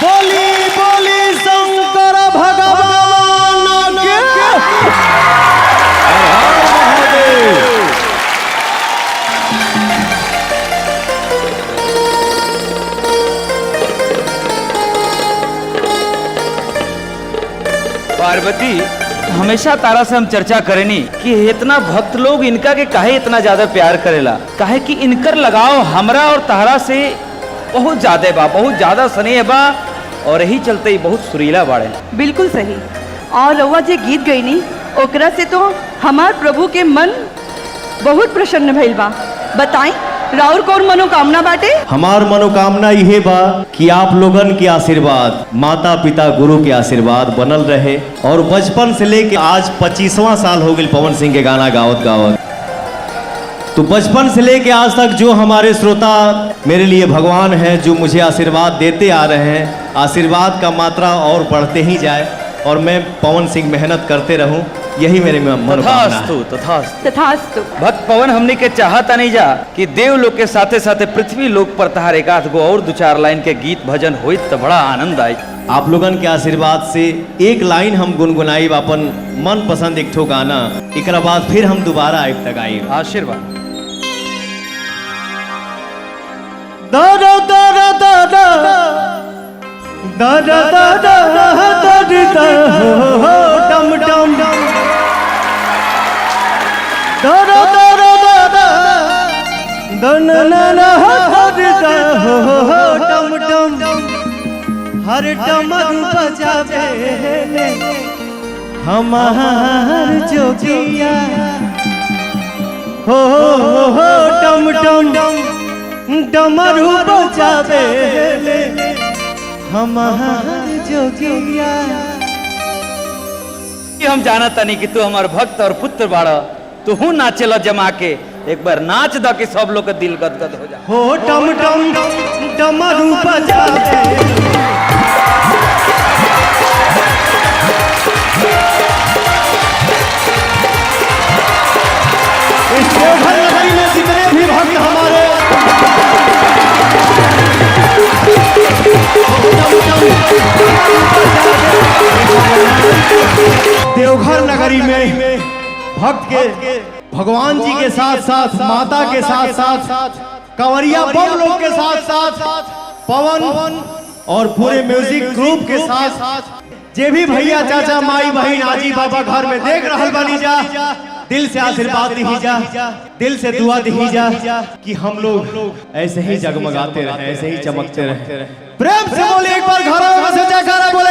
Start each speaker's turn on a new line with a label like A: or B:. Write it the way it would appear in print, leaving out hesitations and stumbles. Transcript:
A: बोली बोली शंकर भगवान के
B: पार्वती, हमेशा तारा से हम चर्चा करेनी कि इतना भक्त लोग इनका के काहे इतना ज्यादा प्यार करेला, काहे कि इनकर लगाव हमरा और तारा से बहुत ज्यादा बा, बहुत ज्यादा स्नेह बा और यही चलते ही बहुत सुरीला बाड़े।
C: बिल्कुल सही। और रउआ जे गीत गईनी ओकरा से तो हमार प्रभु के मन बहुत प्रसन्न भइल बा। बताई राउर कौन मनोकामना बाटे?
A: हमार मनोकामना यह बा कि आप लोगन के आशीर्वाद, माता पिता गुरु के आशीर्वाद बनल रहे और बचपन से लेके आज 25वां साल हो गए पवन सिंह के गाना गावत गावत। तो बचपन से लेके आज तक जो हमारे श्रोता मेरे लिए भगवान हैं, जो मुझे आशीर्वाद देते आ रहे हैं, आशीर्वाद का मात्रा और बढ़ते ही जाए और मैं पवन सिंह मेहनत करते रहूं, यही मेरे मनोकामना है।
C: तथास्तु।
B: भक्त पवन, हमने के चाहता नहीं जा कि देव लोग के साथे साथे पृथ्वी लोक पर तहार एक आध गो और 2-4 लाइन के गीत भजन होइत तो बड़ा आनंद आई।
A: आप लोगन के आशीर्वाद से एक लाइन हम गुनगुनाई अपन मन पसंद एक ठो गाना, एक बाद फिर हम दोबारा आइब तक आई।
B: आशीर्वाद।
A: दादा दादा दादा दादा दादा दादा डम डम दादा दादा दादा दन ना दादा डम डम हर डमरू बजावे हमार जोगिया हो डम डम डमरू बजावे हमार जोगिया।
B: हम जाना तनी कि तू हमार भक्त और पुत्र बाड़ा, तू हूँ नाचेला जमा के, एक बार नाच द कि सब लोग का दिल गदगद हो जाए।
A: हो डम डम डमरू बजावे इस देवघर नगरी में जितने भी भक्त हमारे देवघर नगरी में भक्त के भगवान जी के साथ साथ माता के साथ साथ कंवरिया बम लोग के साथ साथ पवन और पूरे म्यूजिक ग्रुप के साथ जे भी भैया चाचा माई बहन आजी बाबा घर में देख रहा बनी जा, दिल से आशीर्वाद दी जा, दिल से दुआ दी जा कि हम लोग ऐसे ही जगमगाते रहे, ऐसे ही चमकते रहे। प्रेम से बोले एक बार घरों में से जयकारा बोले।